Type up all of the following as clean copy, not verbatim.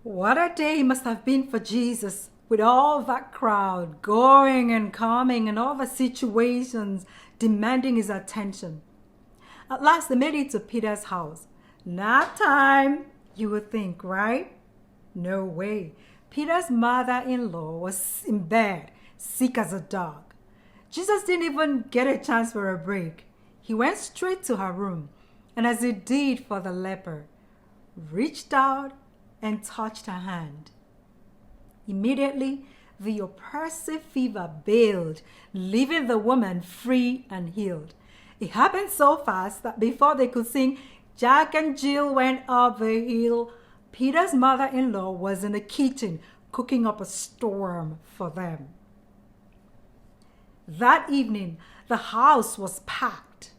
What a day it must have been for Jesus with all that crowd going and coming and all the situations demanding his attention. At last they made it to Peter's house. Nap time, you would think, right? No way. Peter's mother-in-law was in bed, sick as a dog. Jesus didn't even get a chance for a break. He went straight to her room, and as he did for the leper, reached out and touched her hand. Immediately, the oppressive fever bailed, leaving the woman free and healed. It happened so fast that before they could sing, Jack and Jill went up the hill, Peter's mother-in-law was in the kitchen cooking up a storm for them. That evening, the house was packed.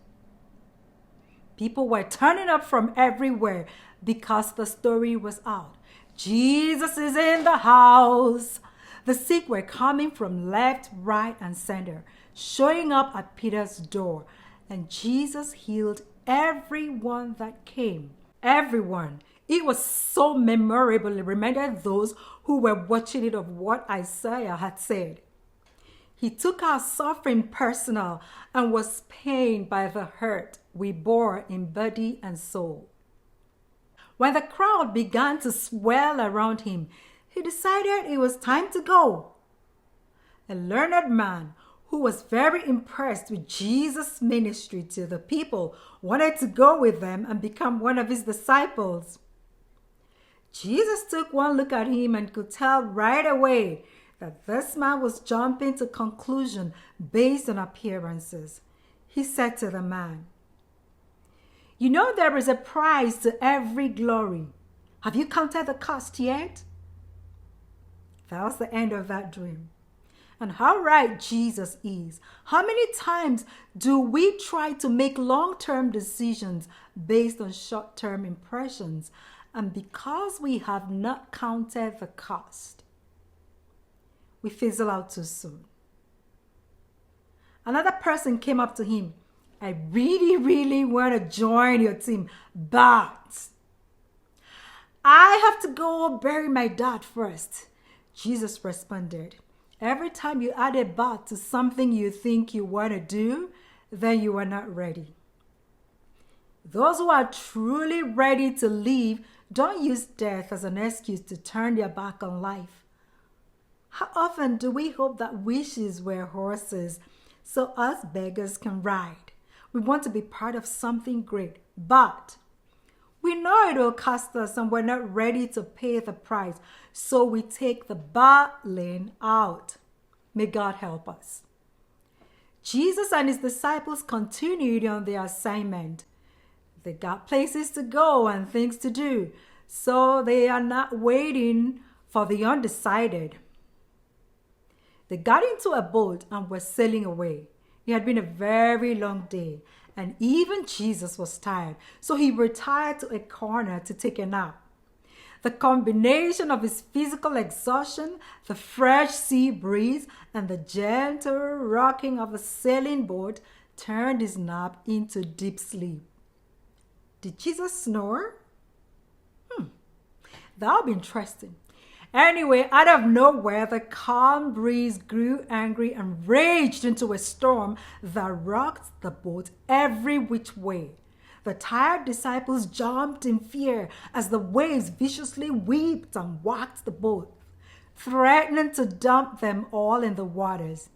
People were turning up from everywhere because the story was out. Jesus is in the house. The sick were coming from left, right, and center, showing up at Peter's door. And Jesus healed everyone that came. Everyone. It was so memorable. It reminded those who were watching it of what Isaiah had said. He took our suffering personal and was pained by the hurt we bore in body and soul. When the crowd began to swell around him, he decided it was time to go. A learned man who was very impressed with Jesus' ministry to the people wanted to go with them and become one of his disciples. Jesus took one look at him and could tell right away that this man was jumping to conclusion based on appearances. He said to the man, "You know there is a price to every glory. Have you counted the cost yet?" That was the end of that dream. And how right Jesus is. How many times do we try to make long-term decisions based on short-term impressions? And because we have not counted the cost, we fizzle out too soon. Another person came up to him. "I really want to join your team, but I have to go bury my dad first." Jesus responded, "Every time you add a but to something you think you want to do, then you are not ready." Those who are truly ready to leave don't use death as an excuse to turn their back on life. How often do we hope that wishes were horses so us beggars can ride? We want to be part of something great, but we know it will cost us and we're not ready to pay the price, so we take the but lane out. May God help us. Jesus and his disciples continued on their assignment. They got places to go and things to do, so they are not waiting for the undecided. They got into a boat and were sailing away. It had been a very long day, and even Jesus was tired, so he retired to a corner to take a nap. The combination of his physical exhaustion, the fresh sea breeze, and the gentle rocking of a sailing boat turned his nap into deep sleep. Did Jesus snore? That would be interesting. Anyway, out of nowhere, the calm breeze grew angry and raged into a storm that rocked the boat every which way. The tired disciples jumped in fear as the waves viciously whipped and whacked the boat, threatening to dump them all in the waters.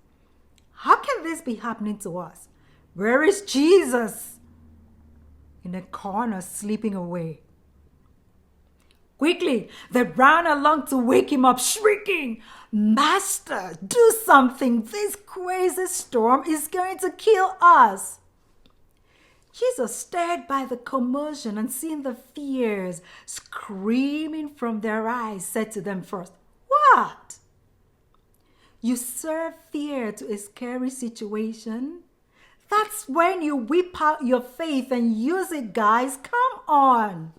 How can this be happening to us? Where is Jesus? In a corner, sleeping away. Quickly, they ran along to wake him up, shrieking, "Master, do something! This crazy storm is going to kill us!" Jesus stared by the commotion and seeing the fears screaming from their eyes, said to them first, "What? You serve fear to a scary situation? That's when you whip out your faith and use it, guys. Come on."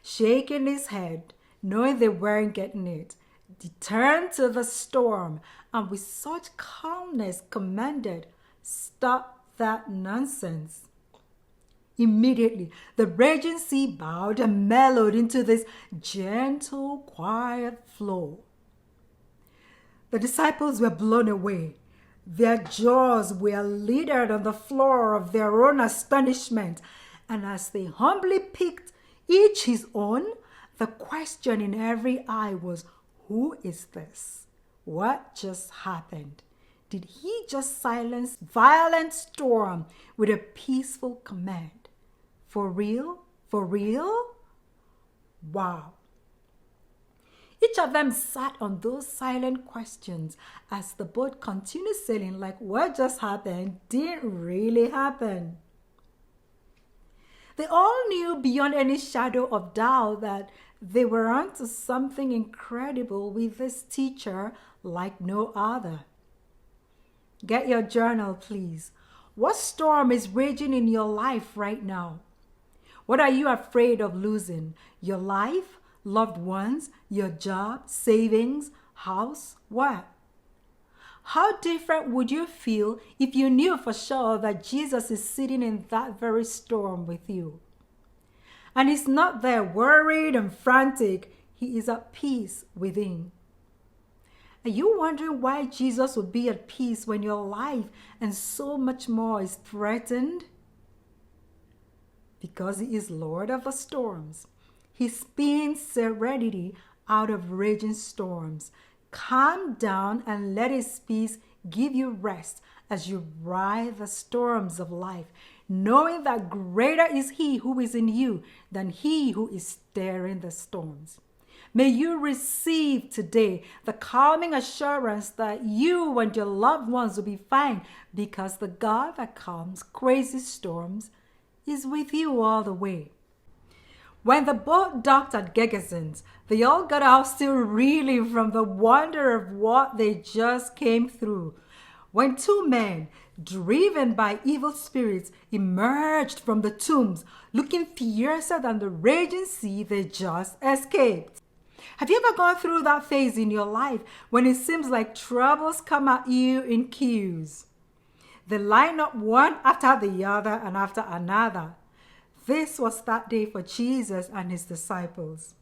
Shaking his head, knowing they weren't getting it, he turned to the storm and with such calmness commanded, "Stop that nonsense." Immediately, the raging sea bowed and mellowed into this gentle, quiet flow. The disciples were blown away. Their jaws were littered on the floor of their own astonishment. And as they humbly picked each his own, the question in every eye was, who is this? What just happened? Did he just silence violent storm with a peaceful command? For real? For real? Wow. Each of them sat on those silent questions as the boat continued sailing like what just happened didn't really happen. They all knew beyond any shadow of doubt that they were onto something incredible with this teacher like no other. Get your journal, please. What storm is raging in your life right now? What are you afraid of losing? Your life, loved ones, your job, savings, house, what? How different would you feel if you knew for sure that Jesus is sitting in that very storm with you? And he's not there worried and frantic. He is at peace within. Are you wondering why Jesus would be at peace when your life and so much more is threatened? Because he is Lord of the storms. He spins serenity out of raging storms. Calm down and let his peace give you rest as you ride the storms of life, knowing that greater is he who is in you than he who is stirring the storms. May you receive today the calming assurance that you and your loved ones will be fine because the God that calms crazy storms is with you all the way. When the boat docked at Gergesenes, they all got out still reeling from the wonder of what they just came through. When two men, driven by evil spirits, emerged from the tombs, looking fiercer than the raging sea they just escaped. Have you ever gone through that phase in your life when it seems like troubles come at you in queues? They line up one after the other and after another. This was that day for Jesus and his disciples.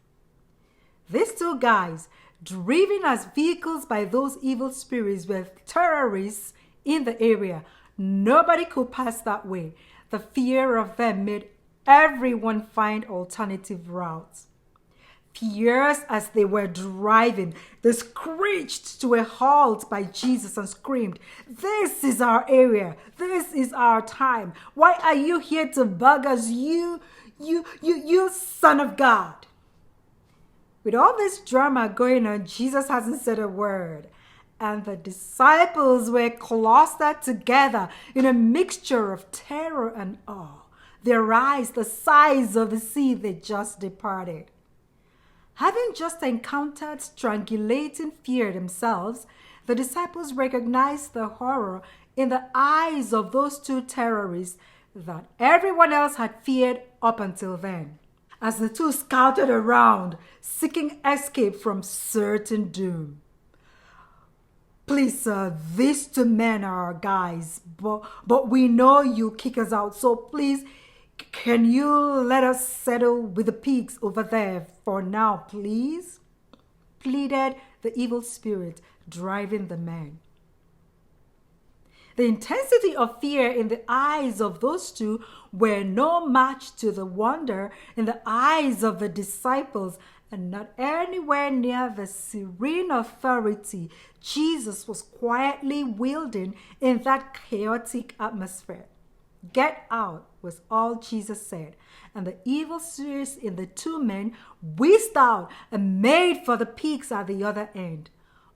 These two guys, driven as vehicles by those evil spirits, were terrorists in the area. Nobody could pass that way. The fear of them made everyone find alternative routes. Fierce as they were driving, they screeched to a halt by Jesus and screamed, "This is our area. This is our time. Why are you here to bug us, you son of God?" With all this drama going on, Jesus hasn't said a word. And the disciples were clustered together in a mixture of terror and awe. Their eyes the size of the sea they just departed. Having just encountered strangulating fear themselves, the disciples recognized the horror in the eyes of those two terrorists that everyone else had feared up until then. As the two scouted around, seeking escape from certain doom. "Please, sir, these two men are our guys, but we know you'll kick us out, so please, can you let us settle with the pigs over there for now, please?" pleaded the evil spirit driving the men. The intensity of fear in the eyes of those two were no match to the wonder in the eyes of the disciples, and not anywhere near the serene authority Jesus was quietly wielding in that chaotic atmosphere. "Get out," was all Jesus said, and the evil spirits in the two men whizzed out and made for the pigs at the other end.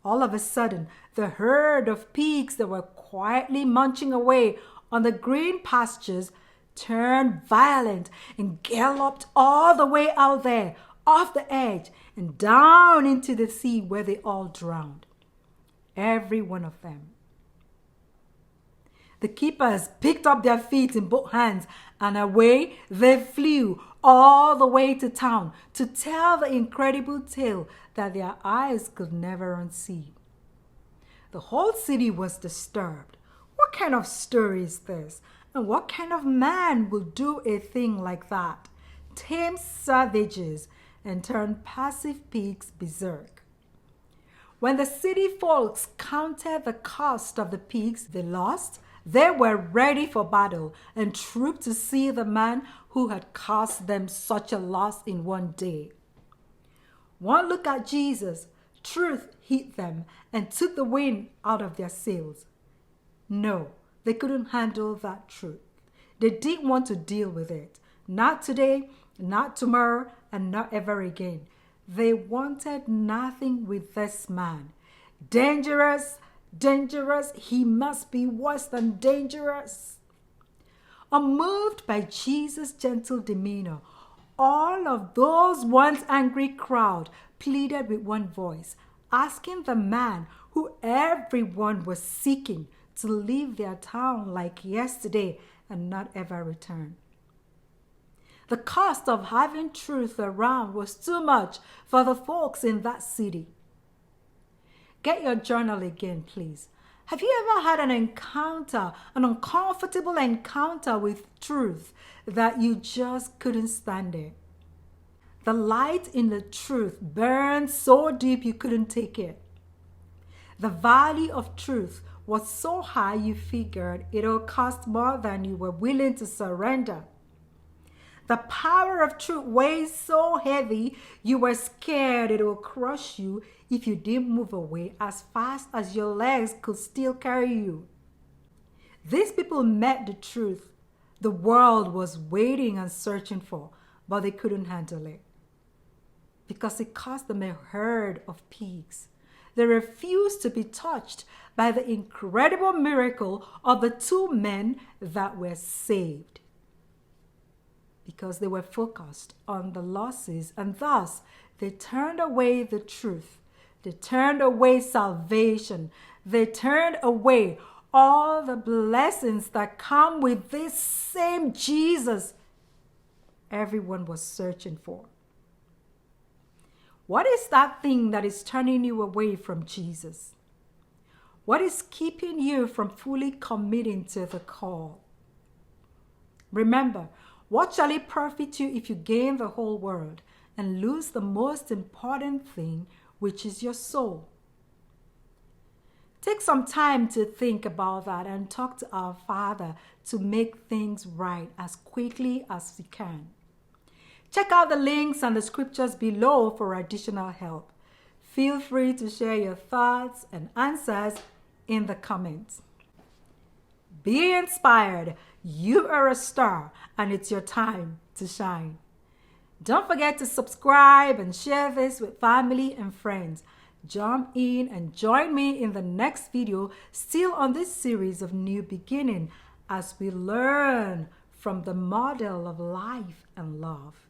All of a sudden, the herd of pigs that were quietly munching away on the green pastures turned violent and galloped all the way out there, off the edge, and down into the sea where they all drowned. Every one of them. The keepers picked up their feet in both hands, and away they flew all the way to town to tell the incredible tale that their eyes could never unsee. The whole city was disturbed. What kind of story is this? And what kind of man will do a thing like that? Tame savages and turn passive pigs berserk. When the city folks counted the cost of the pigs they lost, they were ready for battle and trooped to see the man who had caused them such a loss in one day. One look at Jesus, truth hit them and took the wind out of their sails. No, they couldn't handle that truth. They didn't want to deal with it. Not today, not tomorrow, and not ever again. They wanted nothing with this man. Dangerous, dangerous, he must be worse than dangerous. Unmoved by Jesus' gentle demeanor, all of those once angry crowd pleaded with one voice, asking the man who everyone was seeking to leave their town like yesterday and not ever return. The cost of having truth around was too much for the folks in that city. Get your journal again, please. Have you ever had an encounter, an uncomfortable encounter with truth that you just couldn't stand it? The light in the truth burned so deep you couldn't take it. The value of truth was so high you figured it'll cost more than you were willing to surrender. The power of truth weighs so heavy you were scared it will crush you if you didn't move away as fast as your legs could still carry you. These people met the truth the world was waiting and searching for, but they couldn't handle it because it cost them a herd of pigs. They refused to be touched by the incredible miracle of the two men that were saved, because they were focused on the losses, and thus they turned away the truth. They turned away salvation. They turned away all the blessings that come with this same Jesus everyone was searching for. What is that thing that is turning you away from Jesus? What is keeping you from fully committing to the call? Remember, what shall it profit you if you gain the whole world and lose the most important thing, which is your soul? Take some time to think about that and talk to our Father to make things right as quickly as we can. Check out the links and the scriptures below for additional help. Feel free to share your thoughts and answers in the comments. Be inspired. You are a star, and it's your time to shine. Don't forget to subscribe and share this with family and friends. Jump in and join me in the next video, still on this series of New Beginning, as we learn from the model of life and love.